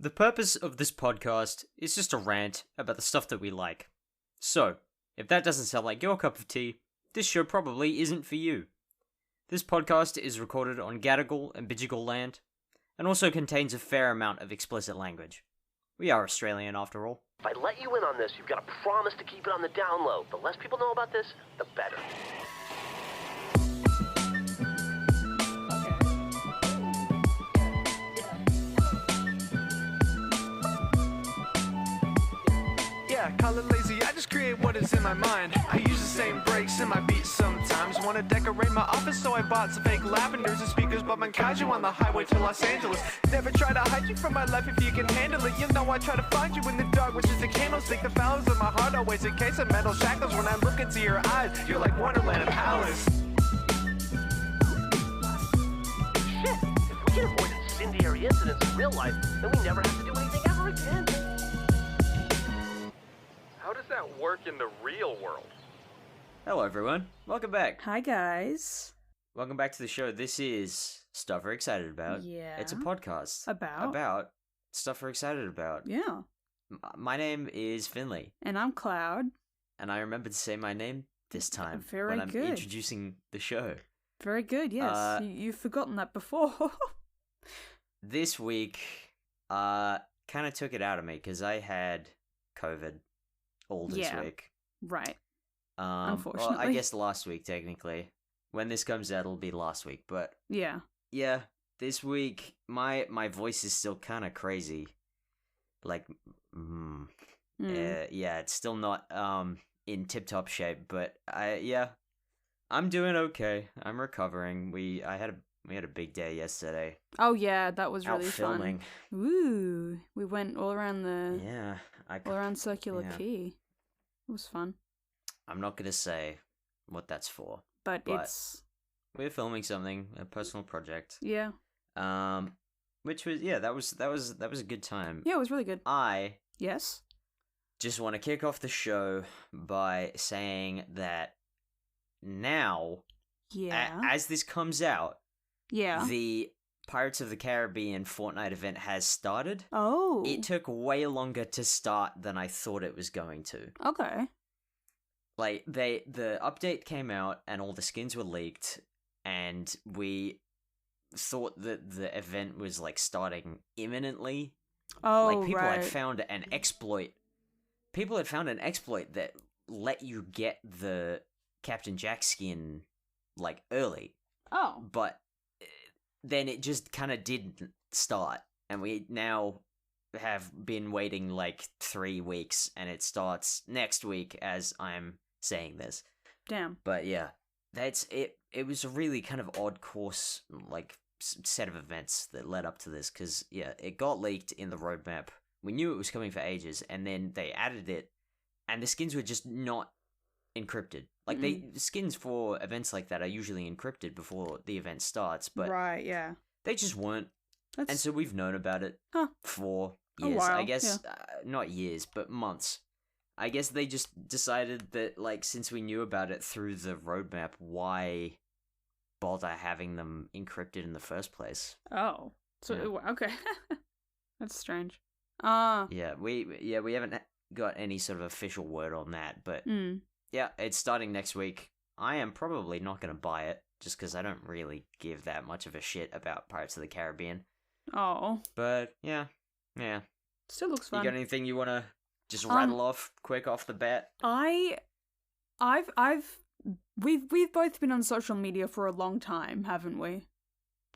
The purpose of this podcast is just a rant about the stuff that we like. So, if that doesn't sound like your cup of tea, this show probably isn't for you. This podcast is recorded on Gadigal and Bidjigal land, and also contains a fair amount of explicit language. We are Australian after all. If I let you in on this, you've got to promise to keep it on the down low. The less people know about this, the better. Yeah, call it lazy, I just create what is in my mind. I use the same breaks in my beats sometimes. Wanna decorate my office, so I bought some fake lavenders and speakers, but Mankaiju on the highway to Los Angeles. Never try to hide you from my life if you can handle it. You know I try to find you in the dark, which is the candlestick. The flowers of my heart always encase in metal shackles. When I look into your eyes, you're like Wonderland and Alice. Shit, if we can avoid incendiary incidents in real life, then we never have to do anything ever again. How does that work in the real world? Hello everyone, welcome back. Hi guys. Welcome back to the show. This is Stuff We're Excited About. Yeah. It's a podcast. About stuff we're excited about. Yeah. My name is Finley. And I'm Cloud. And I remembered to say my name this time Very when I'm good. introducing the show. Very good, yes. You've forgotten that before. This week, kind of took it out of me because I had COVID all this week. Right. Well, Unfortunately. I guess last week, technically. When this comes out, it'll be last week. But Yeah. yeah, this week, my voice is still kind of crazy. Like, yeah, it's still not in tip-top shape. But I'm doing okay. I'm recovering. We had a big day yesterday. Oh yeah, that was Out really filming. fun. Ooh. We went all around all around Circular yeah. Quay. It was fun. I'm not gonna say what that's for. But But- it's We're filming something, a personal project. yeah. Which was that was a good time. Yeah, it was really good. I Yes. just want to kick off the show by saying that now, Yeah. as this comes out, Yeah. the Pirates of the Caribbean Fortnite event has started. Oh. It took way longer to start than I thought it was going to. Okay. Like, the update came out and all the skins were leaked, and we thought that the event was, like, starting imminently. Oh, Like, people right. had found an exploit. People had found an exploit that let you get the Captain Jack skin, like, early. Oh. But then it just kind of didn't start. And we now have been waiting, like, 3 weeks, and it starts next week as I'm saying this. Damn. But yeah, that's it. It was a really kind of odd course, like, set of events that led up to this, because yeah, it got leaked in the roadmap. We knew it was coming for ages, and then they added it, and the skins were just not encrypted. Like, skins for events like that are usually encrypted before the event starts, but Right, yeah. they just weren't. That's And so we've known about it Huh. for A years. I while, guess, not years, but months. I guess they just decided that, like, since we knew about it through the roadmap, why bother having them encrypted in the first place? Oh. So Yeah. okay. That's strange. Yeah, we haven't got any sort of official word on that, but yeah, it's starting next week. I am probably not going to buy it, just because I don't really give that much of a shit about Pirates of the Caribbean. Oh. But yeah. Still looks You fun. got anything you want to just rattle off quick off the bat? We've both been on social media for a long time, haven't we?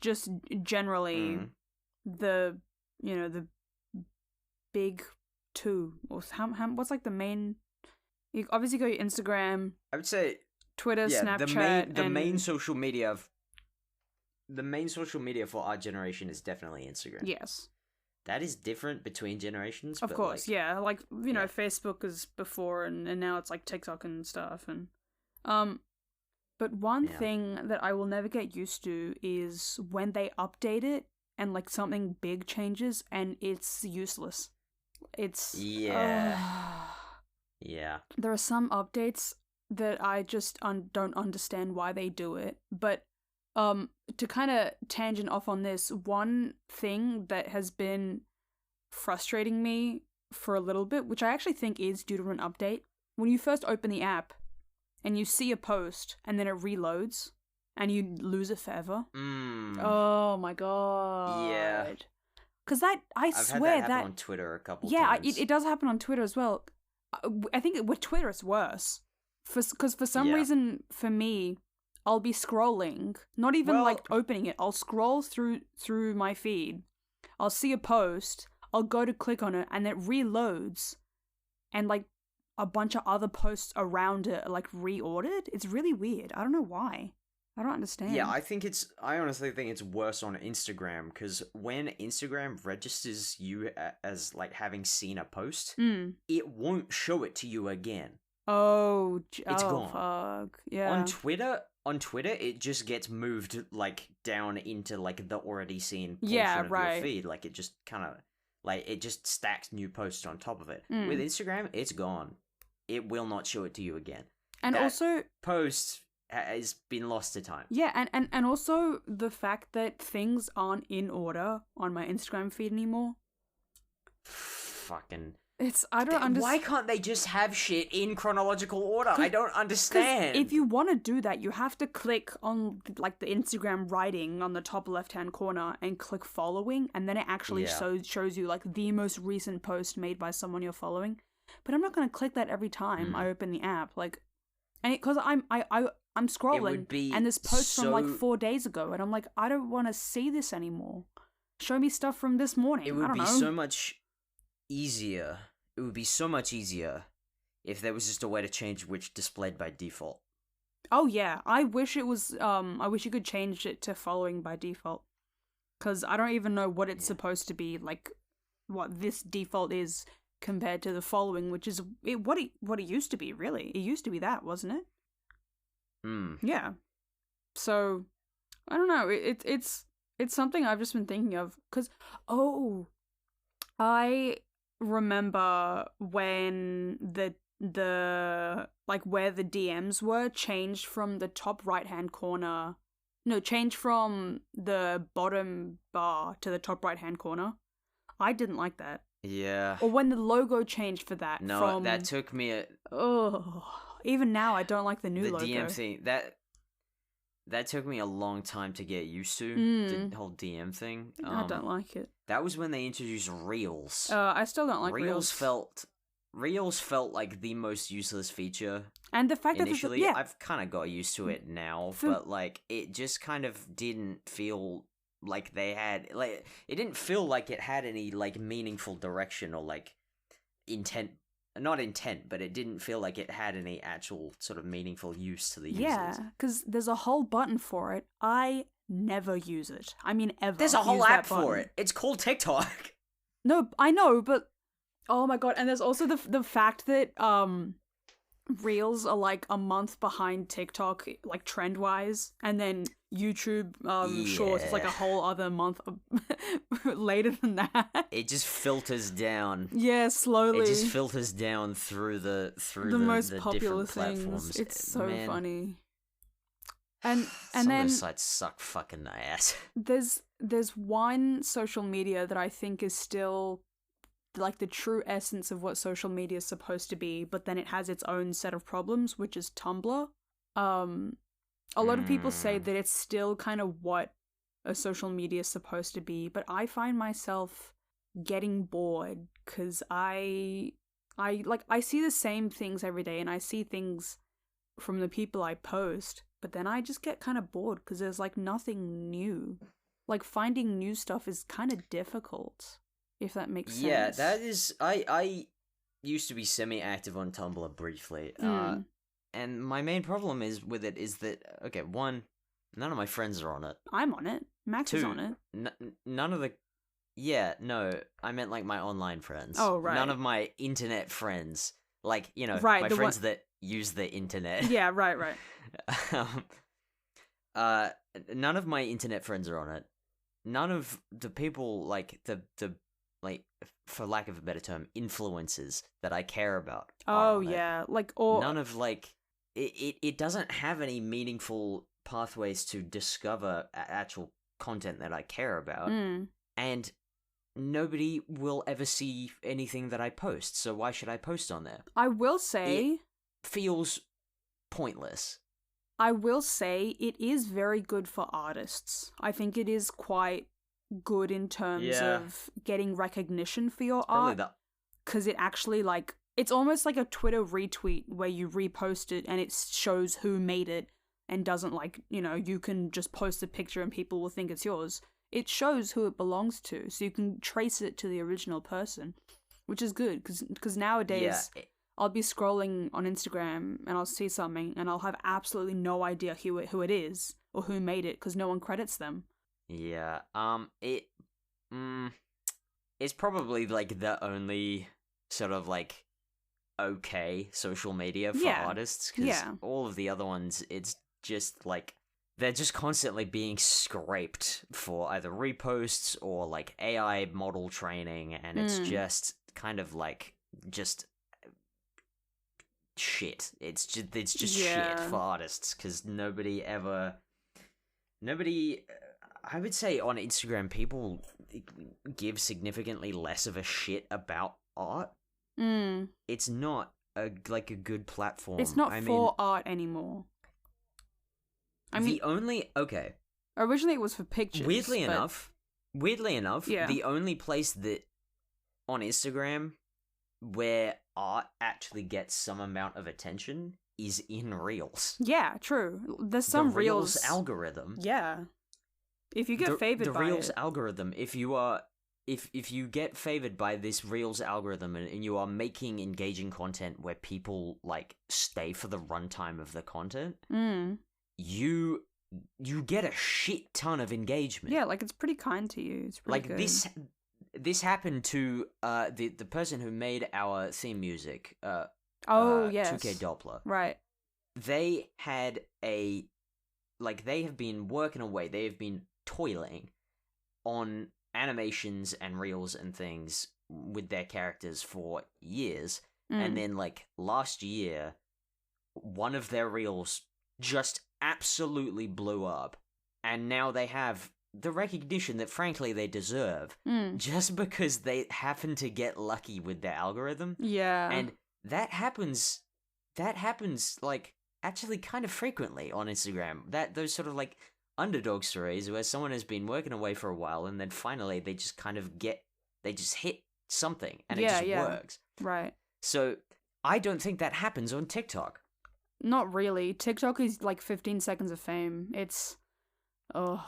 Just generally the big two, or what's like the main. You obviously got your Instagram, I would say Twitter, Snapchat, the and main social media for our generation is definitely Instagram. yes, That is different between generations. of but, course, like, yeah. Like yeah. Facebook is before, and now it's like TikTok and stuff, and But one Yeah. thing that I will never get used to is when they update it and like something big changes and it's useless. It's Yeah. Yeah. There are some updates that I just don't understand why they do it. But to kind of tangent off on this, one thing that has been frustrating me for a little bit, which I actually think is due to an update. When you first open the app and you see a post and then it reloads and you lose it forever. Oh my god. Yeah. Because I I've swear had that happen on Twitter a couple yeah, times. it does happen on Twitter as well. I think with Twitter it's worse. Because for some reason, for me, I'll be scrolling, not even like opening it. I'll scroll through my feed. I'll see a post. I'll go to click on it, and it reloads, and like a bunch of other posts around it are like reordered. It's really weird. I don't know why. I don't understand. Yeah, I honestly think it's worse on Instagram, because when Instagram registers you as like having seen a post, it won't show it to you again. It's gone. Fuck. Yeah. On Twitter, it just gets moved like down into like the already seen portion of your feed. Like it just kind of like it just stacks new posts on top of it. With Instagram, it's gone. It will not show it to you again. And that also, post has been lost to time. Yeah, and also the fact that things aren't in order on my Instagram feed anymore. Fucking. I don't understand. Why can't they just have shit in chronological order? I don't understand. If you want to do that, you have to click on like the Instagram writing on the top left-hand corner and click following, and then it actually shows you like the most recent post made by someone you're following. But I'm not going to click that every time I open the app, like, and because I'm scrolling and this post from like 4 days ago, and I'm like, I don't want to see this anymore. Show me stuff from this morning. It would be so much easier. It would be so much easier if there was just a way to change which displayed by default. Oh yeah, I wish it was. I wish you could change it to following by default, because I don't even know what it's supposed to be, like what this default is compared to the following, which is what it used to be. Really, it used to be that, wasn't it? Yeah. So I don't know. It's something I've just been thinking of, because I remember when the like where the DMs were changed from the top right-hand corner. No, changed from the bottom bar to the top right-hand corner. I didn't like that. Yeah. Or when the logo changed for that. No, that took me even now I don't like the new logo. The DM thing, that took me a long time to get used to, the whole DM thing. I don't like it. That was when they introduced Reels. I still don't like Reels. Reels felt like the most useless feature. And the fact initially, that I've kind of got used to it now, but like it just kind of didn't feel like they had like it didn't feel like it had any like meaningful direction or like intent. Not intent, but it didn't feel like it had any actual sort of meaningful use to the users. Yeah, because there's a whole button for it. I never use it. I mean, ever. There's a whole app for it. It's called TikTok. No, I know, but oh my god! And there's also the fact that Reels are like a month behind TikTok, like trend wise, and then YouTube Shorts is like a whole other month later than that. It just filters down. Yeah, slowly. It just filters down through the most the popular different things. platforms. It's so funny. And some then of those sites suck fucking ass. There's one social media that I think is still like the true essence of what social media is supposed to be, but then it has its own set of problems, which is Tumblr. A lot of people say that it's still kind of what a social media is supposed to be, but I find myself getting bored because I see the same things every day, and I see things from the people I post, but then I just get kind of bored because there's like nothing new. Like finding new stuff is kind of difficult, if that makes sense. Yeah, that is. I used to be semi-active on Tumblr briefly, and my main problem with it is that, okay, one, none of my friends are on it. I'm on it. Max is on it. None of the. Yeah, no, I meant like my online friends. Oh, right. None of my internet friends, like, you know, right, my friends that use the internet. Yeah, right. None of my internet friends are on it. None of the people, like, the like, for lack of a better term, influencers that I care about. Oh, yeah. Like, or... None of, like... It doesn't have any meaningful pathways to discover actual content that I care about. And nobody will ever see anything that I post, so why should I post on there? I will say... It feels pointless. I will say it is very good for artists. I think it is quite good in terms of getting recognition for your art. Because it actually, like, it's almost like a Twitter retweet where you repost it and it shows who made it and doesn't, like, you know, you can just post a picture and people will think it's yours. It shows who it belongs to, so you can trace it to the original person, which is good, because nowadays I'll be scrolling on Instagram and I'll see something and I'll have absolutely no idea who it is or who made it because no one credits them. Yeah, it's probably, like, the only sort of, like, okay social media for artists, because all of the other ones, it's just, like, they're just constantly being scraped for either reposts or, like, AI model training, and it's just kind of, like, just shit. It's just shit for artists, because nobody, I would say on Instagram, people give significantly less of a shit about art. It's not a good platform. It's not for art anymore. Originally it was for pictures. Weirdly enough, the only place that on Instagram where art actually gets some amount of attention is in Reels. Yeah, true. There's some the Reels algorithm. Yeah. If you get favored by the Reels it. algorithm, if you get favored by this Reels algorithm and you are making engaging content where people, like, stay for the runtime of the content, you get a shit ton of engagement. Yeah, like, it's pretty kind to you. It's really good. This happened to the person who made our theme music. Yes. 2K Doppler. Right. They had they have been working away. They have been toiling on animations and reels and things with their characters for years, and then, like, last year, one of their reels just absolutely blew up, and now they have the recognition that, frankly, they deserve, just because they happen to get lucky with their algorithm. Yeah. And that happens, like, actually kind of frequently on Instagram. Those sort of, like, underdog stories where someone has been working away for a while and then finally they just kind of they just hit something and it just works. Right. So I don't think that happens on TikTok. Not really. TikTok is like 15 seconds of fame. It's... ugh.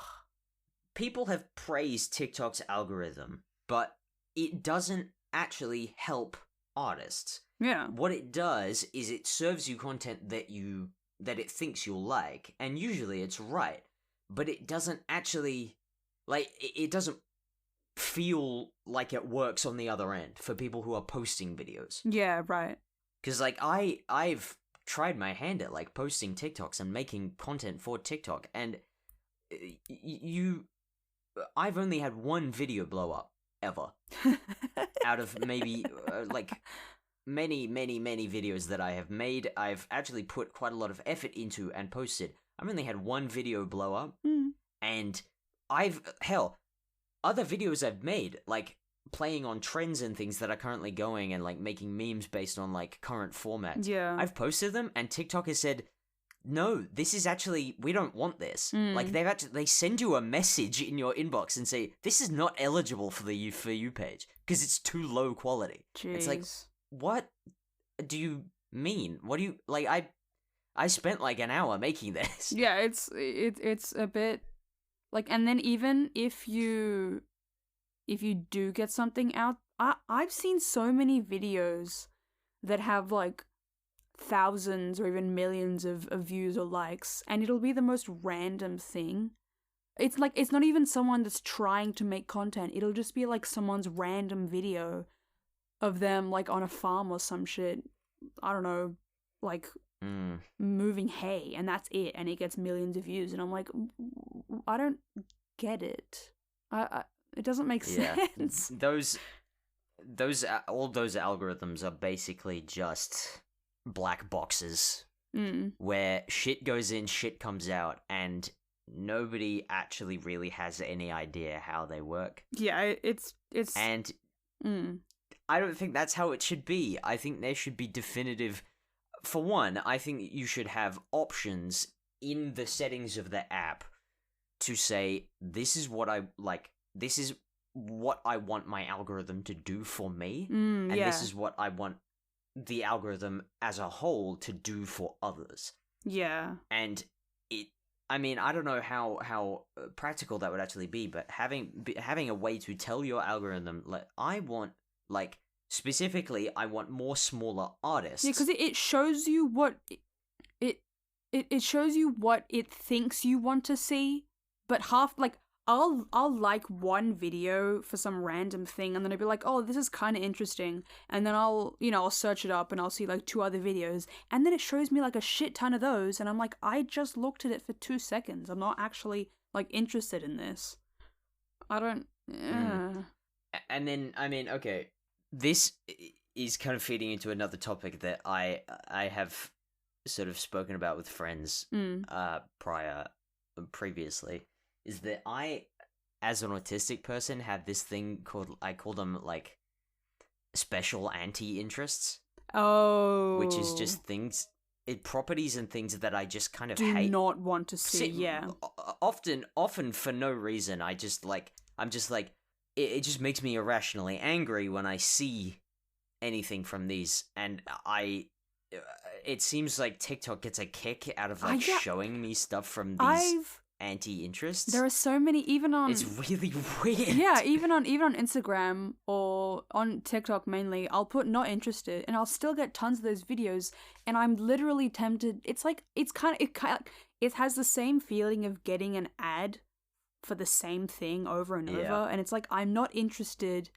People have praised TikTok's algorithm, but it doesn't actually help artists. Yeah. What it does is it serves you content that it thinks you'll like, and usually it's right. But it doesn't actually, like, it doesn't feel like it works on the other end for people who are posting videos. Yeah, right. Because, like, I've tried my hand at, like, posting TikToks and making content for TikTok, and I've only had one video blow up, ever. Out of maybe, like, many videos that I have made. I've actually put quite a lot of effort into and posted. I've only had one video blow up, and other videos I've made, like, playing on trends and things that are currently going and, like, making memes based on, like, current formats. Yeah. I've posted them, and TikTok has said, no, this is actually, we don't want this. Like, they send you a message in your inbox and say, this is not eligible for the For You page, because it's too low quality. Jeez. It's like, what do you mean? What do you, like, I spent, like, an hour making this. Yeah, it's a bit, like, and then even if you do get something out, I've seen so many videos that have, like, thousands or even millions of views or likes, and it'll be the most random thing. It's like, it's not even someone that's trying to make content. It'll just be, like, someone's random video of them, like, on a farm or some shit. I don't know, like, moving hay, and that's it, and it gets millions of views, and I'm like, I don't get it. It doesn't make sense. All those algorithms are basically just black boxes where shit goes in, shit comes out, and nobody actually really has any idea how they work. Yeah, it's And mm. I don't think that's how it should be. I think there should be definitive. For one, I think you should have options in the settings of the app to say, this is what I like, this is what I want my algorithm to do for me, and this is what I want the algorithm as a whole to do for others. Yeah. And I mean, I don't know how practical that would actually be, but having a way to tell your algorithm, like, I want, like, specifically, I want more smaller artists. Yeah, because it shows you what it shows you what it thinks you want to see, but I'll like one video for some random thing, and then I'll be like, oh, this is kind of interesting, and then I'll search it up and I'll see like 2 other videos, and then it shows me like a shit ton of those, and I'm like, I just looked at it for 2 seconds. I'm not actually like interested in this. I don't. And then, I mean, okay, this is kind of feeding into another topic that I have sort of spoken about with friends previously, is that I, as an autistic person, have this thing called, I call them, like, special anti-interests. Oh. Which is just things, properties and things that I just kind of do hate. not want to see, yeah. Often for no reason, I'm just like, it just makes me irrationally angry when I see anything from these, and it seems like TikTok gets a kick out of, like, showing me stuff from these anti-interests. There are so many, even on... It's really weird. Yeah, even on Instagram or on TikTok mainly, I'll put not interested, and I'll still get tons of those videos, and I'm literally tempted. It's like, it has the same feeling of getting an ad for the same thing over and over, and it's like, I'm not interested.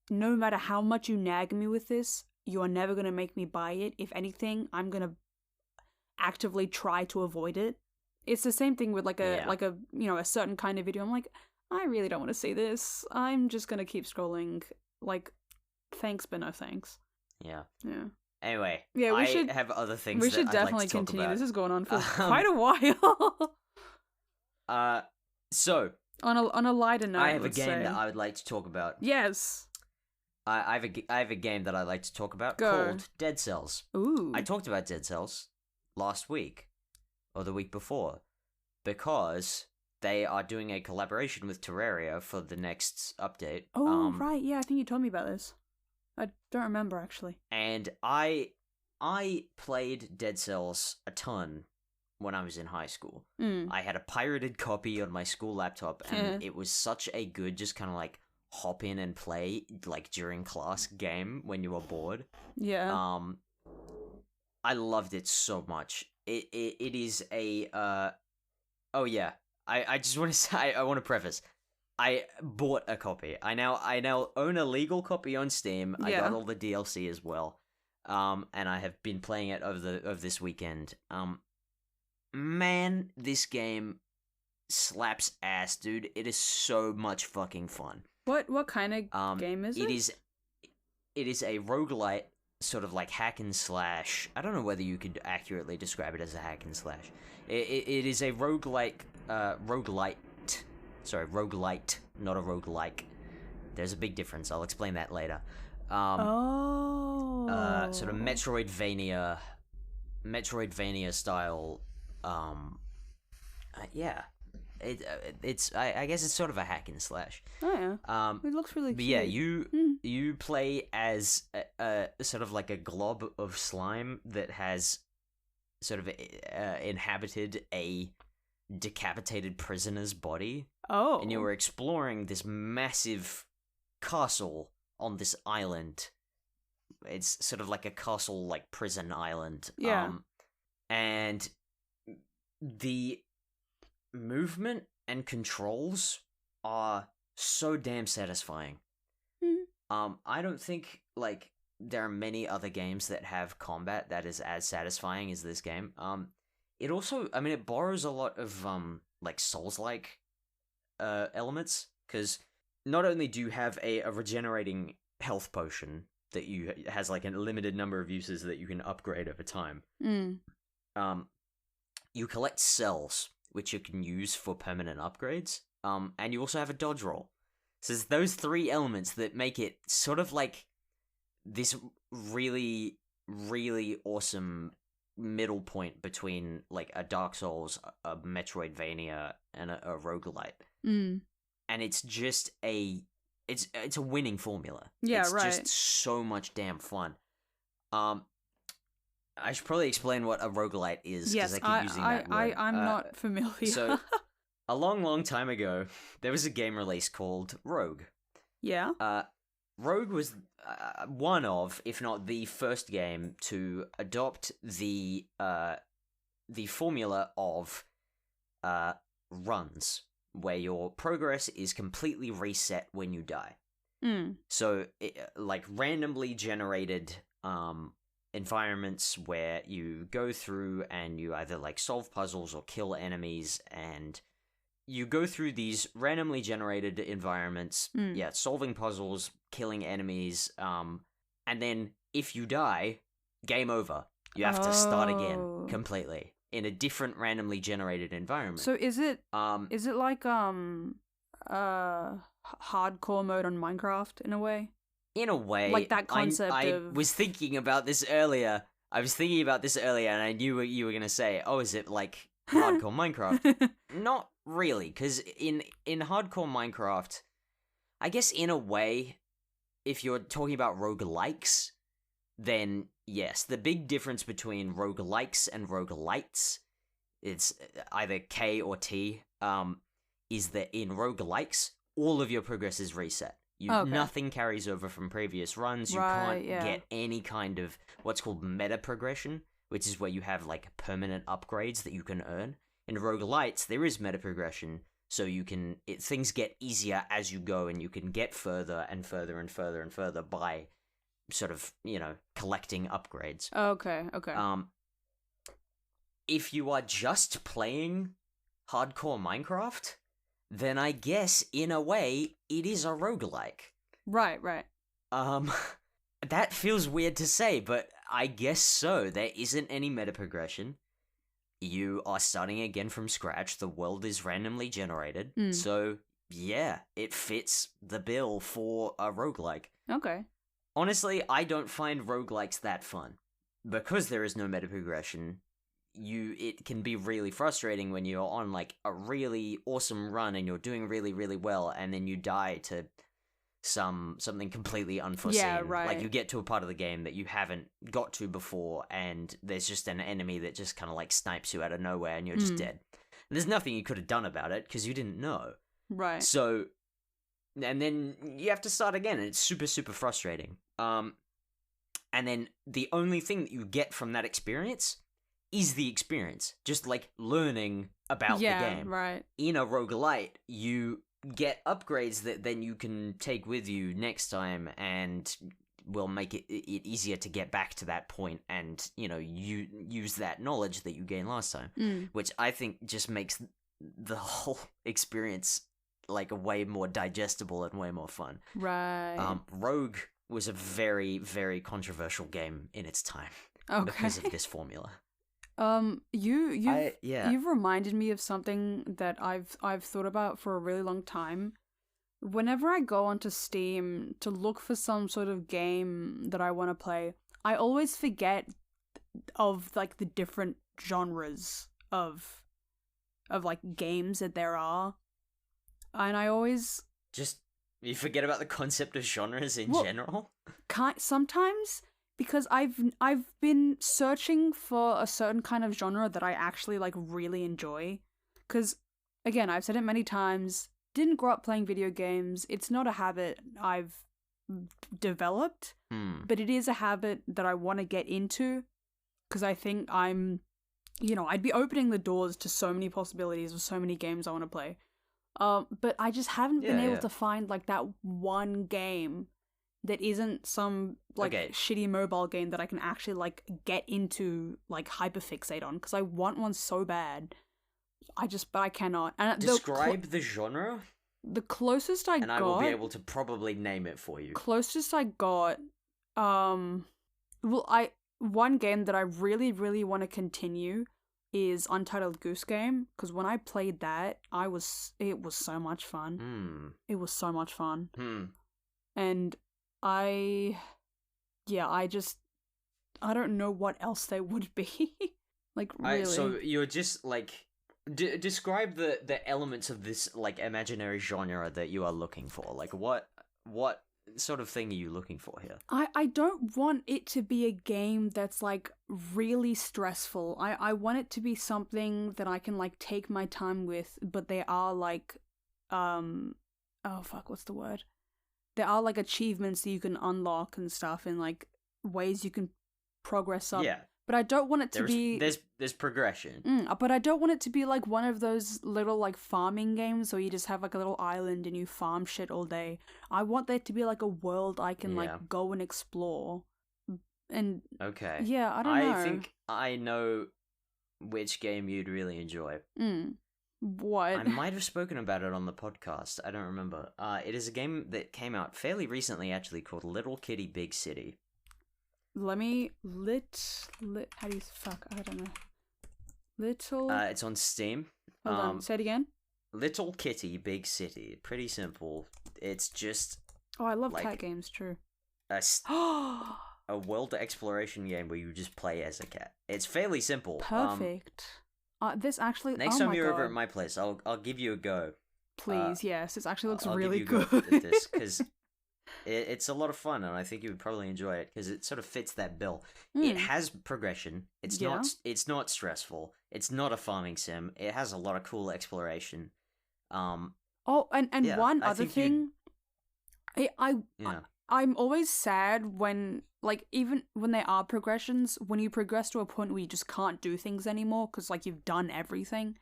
No matter how much you nag me with this, you are never going to make me buy it. If anything, I'm going to actively try to avoid it. It's the same thing with like a a certain kind of video. I'm like, I really don't want to see this. I'm just going to keep scrolling. Like, thanks, but no thanks. Yeah. Yeah. Anyway, yeah, I have other things we that should I'd definitely like to talk continue. about. This is going on for quite a while. So on a lighter note, I have a game that I would like to talk about. Yes. I have a game that I'd like to talk about Go. called Dead Cells. Ooh. I talked about Dead Cells last week, or the week before, because they are doing a collaboration with Terraria for the next update. Oh, right, yeah, I think you told me about this. I don't remember, actually. And I played Dead Cells a ton when I was in high school. I had a pirated copy on my school laptop, and it was such a good, just kind of like, hop in and play, like, during class game when you were bored. Yeah. I loved it so much. It is a oh yeah. I just want to say, I want to preface, I bought a copy. I now own a legal copy on Steam. I got all the DLC as well. And I have been playing it over this weekend. Man, this game slaps ass, dude. It is so much fucking fun. What kind of game is it? It is a roguelite, sort of like hack and slash. I don't know whether you could accurately describe it as a hack and slash. It is a roguelite, sorry, roguelite, not a roguelike. There's a big difference. I'll explain that later. Sort of Metroidvania style. Yeah. I guess it's sort of a hack and slash. Oh yeah. It looks really cute. But yeah, you play as a sort of like a glob of slime that has sort of inhabited a decapitated prisoner's body. Oh. And you were exploring this massive castle on this island. It's sort of like a castle, like prison island. Yeah. And the movement and controls are so damn satisfying. I don't think, like, there are many other games that have combat that is as satisfying as this game. It also, I mean, it borrows a lot of, like, Souls-like elements, because not only do you have a regenerating health potion that has, like, a limited number of uses that you can upgrade over time, you collect cells, which you can use for permanent upgrades. And you also have a dodge roll. So it's those three elements that make it sort of like this really, really awesome middle point between like a Dark Souls, a Metroidvania, and a roguelite. Mm. And it's just it's a winning formula. Yeah, it's right. just so much damn fun. I should probably explain what a roguelite is, because Yes, I keep using that word. I'm not familiar. So, a long time ago, there was a game release called Rogue. Yeah. Rogue was one of, if not the first game to adopt the formula of runs, where your progress is completely reset when you die. Mm. So, like randomly generated environments where you go through and you either like solve puzzles or kill enemies, and you go through these randomly generated environments, solving puzzles, killing enemies, and then if you die, game over. You have to start again completely in a different randomly generated environment. So is it like hardcore mode on Minecraft in a way? In a way, like that concept I was thinking about this earlier. And I knew what you were gonna say. Oh, is it like hardcore Minecraft? Not really, because in hardcore Minecraft, I guess in a way, if you're talking about roguelikes, then yes, the big difference between roguelikes and roguelites, it's either K or T, is that in roguelikes, all of your progress is reset. Nothing carries over from previous runs. You can't get any kind of what's called meta progression, which is where you have like permanent upgrades that you can earn. In roguelites, there is meta progression, so things get easier as you go, and you can get further and further and further and further by sort of, collecting upgrades. Okay. If you are just playing hardcore Minecraft, then I guess, in a way, it is a roguelike. Right. That feels weird to say, but I guess so. There isn't any meta progression. You are starting again from scratch. The world is randomly generated. So, yeah, it fits the bill for a roguelike. Okay. Honestly, I don't find roguelikes that fun. Because there is no meta progression, it can be really frustrating when you're on like a really awesome run and you're doing really, really well, and then you die to something completely unforeseen. Yeah, right. Like you get to a part of the game that you haven't got to before, and there's just an enemy that just kind of like snipes you out of nowhere, and you're just dead. And there's nothing you could have done about it because you didn't know. Right. So, and then you have to start again, and it's super, super frustrating. And then the only thing that you get from that experience is the experience, just like learning about the game. Right. In a roguelite, you get upgrades that then you can take with you next time, and will make it easier to get back to that point, and you use that knowledge that you gained last time, which I think just makes the whole experience like way more digestible and way more fun. Right. Rogue was a very, very controversial game in its time because of this formula. You've reminded me of something that I've thought about for a really long time. Whenever I go onto Steam to look for some sort of game that I want to play, I always forget of like the different genres of like games that there are. And I always you forget about the concept of genres in general? Sometimes, because I've been searching for a certain kind of genre that I actually like really enjoy. Because again, I've said it many times, didn't grow up playing video games. It's not a habit I've developed, but it is a habit that I want to get into, because I think I'd be opening the doors to so many possibilities of so many games I want to play. But I just haven't been able to find like that one game that isn't some like shitty mobile game that I can actually like get into, like hyperfixate on, because I want one so bad. But I cannot. And describe the genre. The closest I got, and I will be able to probably name it for you. Closest I got, one game that I really, really want to continue is Untitled Goose Game, because when I played that, it was so much fun. It was so much fun. And I don't know what else they would be. Like, really. So you're just, like... describe the elements of this, like, imaginary genre that you are looking for. Like, what sort of thing are you looking for here? I don't want it to be a game that's, like, really stressful. I want it to be something that I can, like, take my time with, but there are, like, what's the word? There are, like, achievements that you can unlock and stuff, and, like, ways you can progress up. Yeah. But I don't want it to be... There's progression. But I don't want it to be like one of those little like farming games where you just have like a little island and you farm shit all day. I want there to be like a world I can like go and explore. And okay. Yeah, I don't know. I think I know which game you'd really enjoy. What? I might have spoken about it on the podcast. I don't remember. It is a game that came out fairly recently, actually, called Little Kitty Big City. Let me how do you I don't know. Little it's on Steam. Hold on, say it again. Little Kitty Big City. Pretty simple. It's just Oh, I love like, cat games, true. A world exploration game where you just play as a cat. It's fairly simple. Perfect. This actually next time you're over at my place, I'll give you a go. Please, yes. This actually looks I'll really give you a good. go at this because it's a lot of fun, and I think you would probably enjoy it because it sort of fits that bill. It has progression. It's not stressful. It's not a farming sim. It has a lot of cool exploration. And one other thing, I'm always sad when, like, even when there are progressions, when you progress to a point where you just can't do things anymore because, like, you've done everything.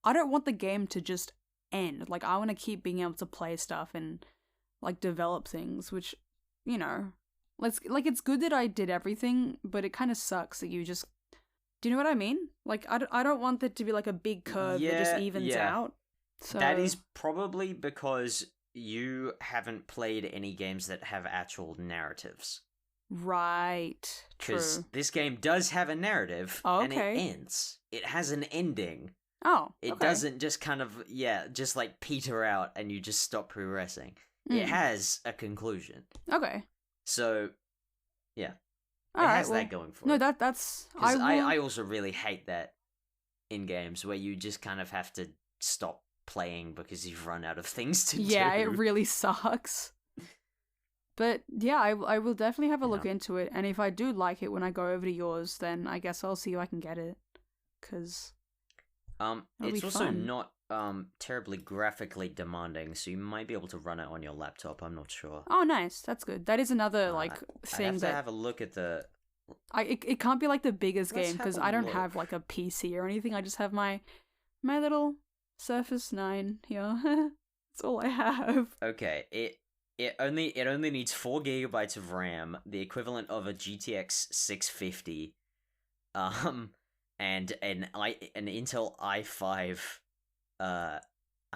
I don't want the game to just end. Like, I want to keep being able to play stuff and, like, develop things, which, you know, it's good that I did everything, but it kind of sucks that you just... Do you know what I mean? Like, I don't want that to be, like, a big curve that just evens out. So... That is probably because you haven't played any games that have actual narratives. Right. Because this game does have a narrative, and it ends. It has an ending. Oh, It doesn't just kind of, just, like, peter out and you just stop progressing. It has a conclusion. Okay. So, yeah. All it right, has that going for no, it. That's... I also really hate that in games where you just kind of have to stop playing because you've run out of things to do. Yeah, it really sucks. But yeah, I will definitely have a look into it, and if I do like it when I go over to yours, then I guess I'll see if I can get it. Because it's also not terribly graphically demanding, so you might be able to run it on your laptop. I'm not sure. Oh, nice. That's good. That is another thing I have to have a look at the. It can't be like the biggest game because I don't look. have like a PC or anything. I just have my little Surface 9 here. That's all I have. Okay, it only needs 4 gigabytes of RAM, the equivalent of a GTX 650, and an Intel i5. I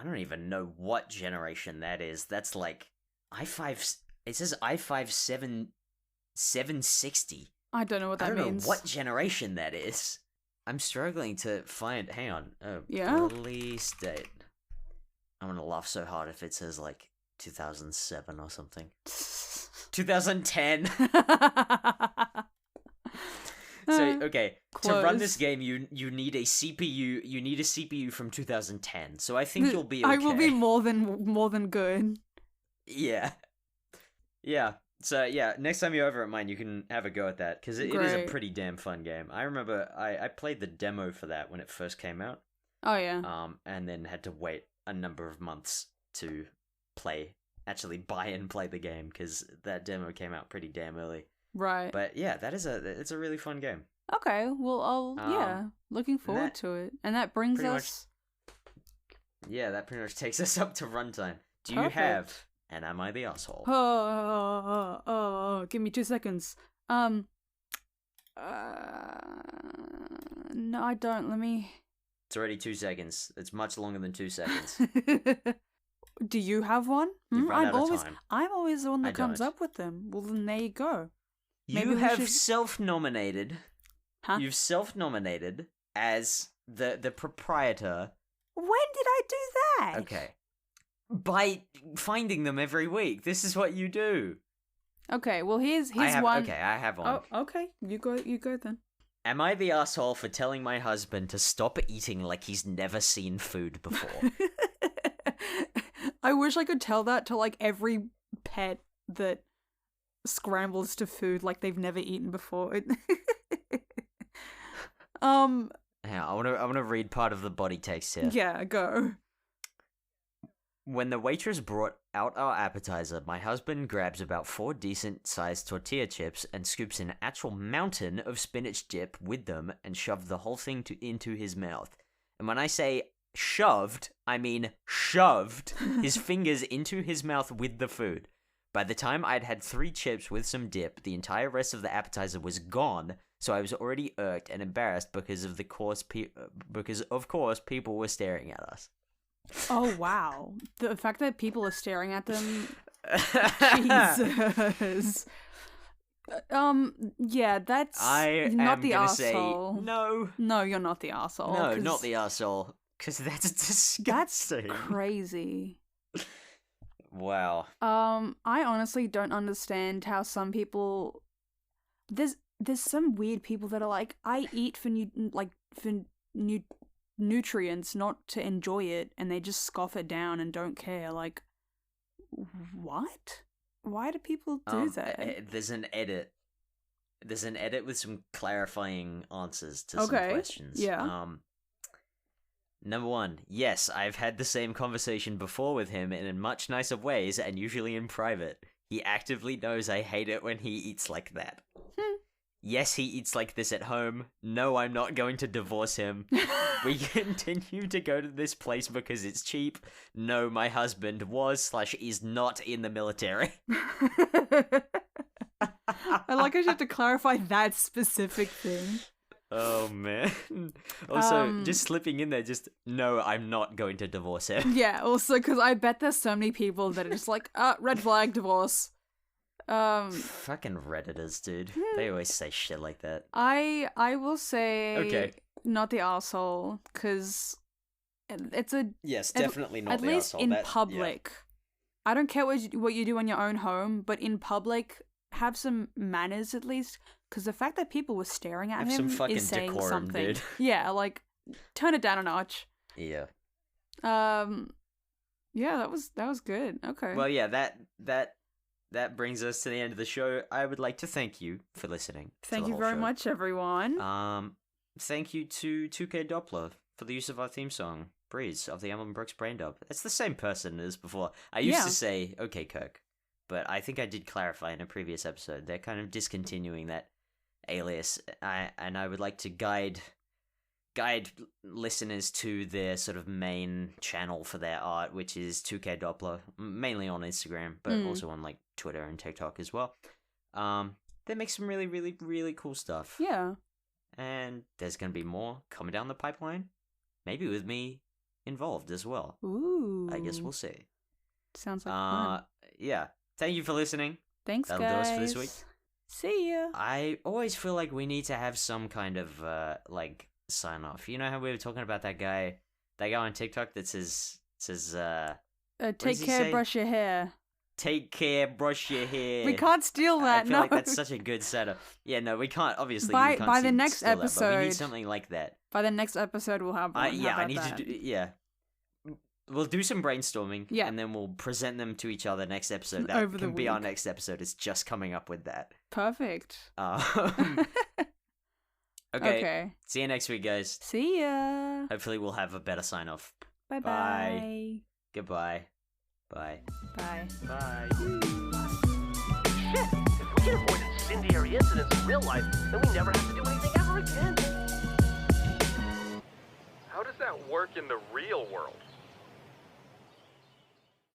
don't even know what generation that is. That's like i5. It says i5 760. I don't know what that means. I don't know what generation that is. I'm struggling to find. Hang on. Yeah. Release date. I'm gonna laugh so hard if it says like 2007 or something. 2010. So okay, Close. to run this game, you need a CPU. You need a CPU from 2010. So I think you'll be okay. I will be more than good. Yeah. So yeah, next time you're over at mine, you can have a go at that because it is a pretty damn fun game. I remember I played the demo for that when it first came out. Oh yeah. And then had to wait a number of months to actually buy and play the game because that demo came out pretty damn early. Right. But yeah, it's a really fun game. Okay, well, looking forward to it. And that brings us... that pretty much takes us up to runtime. Do you have an Am I the Asshole? Oh, give me 2 seconds. No, I don't. Let me... It's already 2 seconds. It's much longer than 2 seconds. Do you have one? You've run out of time. I'm always the one that comes don't. up with them. Well, then there you go. You have self-nominated. Huh? You've self-nominated as the proprietor. When did I do that? Okay. By finding them every week. This is what you do. Okay, well here's one. Okay, I have one. Oh, okay. You go then. Am I the asshole for telling my husband to stop eating like he's never seen food before? I wish I could tell that to like every pet that scrambles to food like they've never eaten before. Yeah, I want to read part of the body text here. Yeah, go. When the waitress brought out our appetizer, my husband grabs about 4 decent-sized tortilla chips and scoops an actual mountain of spinach dip with them and shoved the whole thing into his mouth. And when I say shoved, I mean shoved his fingers into his mouth with the food. By the time I'd had 3 chips with some dip, the entire rest of the appetizer was gone, so I was already irked and embarrassed because of course people were staring at us. Oh wow. The fact that people are staring at them. Jesus. Yeah, that's not the arsehole. No. No, you're not the arsehole. No, not the arsehole. Because that's disgusting. That's crazy. Wow. I honestly don't understand how some people. There's some weird people that are like, I eat for nutrients, not to enjoy it, and they just scoff it down and don't care. Like, what? Why do people do that? There's an edit with some clarifying answers to some questions. Yeah. Number 1, yes, I've had the same conversation before with him and in much nicer ways and usually in private. He actively knows I hate it when he eats like that. Yes, he eats like this at home. No, I'm not going to divorce him. We continue to go to this place because it's cheap. No, my husband was/is not in the military. I like I should have to clarify that specific thing. Oh, man. Also, just slipping in there, no, I'm not going to divorce him. Yeah, also, because I bet there's so many people that are just like, red flag, divorce. Fucking Redditors, dude. They always say shit like that. I will say not the arsehole, because it's a... Yes, definitely not the arsehole. At least in public. Yeah. I don't care what you do in your own home, but in public, have some manners at least, because the fact that people were staring at him is saying decorum, something. Dude. Yeah, like, turn it down a notch. Yeah. Yeah, that was good. Okay. Well, yeah, that brings us to the end of the show. I would like to thank you for listening. Thank you very much, everyone. Thank you to 2K Doppler for the use of our theme song, Breeze, of the Emblem Brooks Brain Dub. It's the same person as before. I used to say, okay, Kirk, but I think I did clarify in a previous episode. They're kind of discontinuing that alias, and I would like to guide listeners to their sort of main channel for their art, which is 2K Doppler, mainly on Instagram, but also on like Twitter and TikTok as well. They make some really, really, really cool stuff. Yeah. And there's going to be more coming down the pipeline, maybe with me involved as well. Ooh. I guess we'll see. Sounds like fun. Yeah. Thank you for listening. Thanks, That'll guys. do us for this week. See ya. I always feel like we need to have some kind of like sign off. You know how we were talking about that guy on TikTok that says take care, brush your hair. Take care, brush your hair. We can't steal that. I feel like that's such a good setup. Yeah, no, we can't. Obviously, by the next episode, that, but we need something like that. By the next episode, we'll have. Yeah, I need to do. Yeah, we'll do some brainstorming. Yeah, and then we'll present them to each other next episode. That Over can be our next episode. It's just coming up with that. Perfect. Okay. See you next week, guys. See ya. Hopefully, we'll have a better sign off. Bye. Goodbye. Bye. Bye. Bye. Shit! If we can avoid incendiary incidents in real life, then we never have to do anything ever again. How does that work in the real world?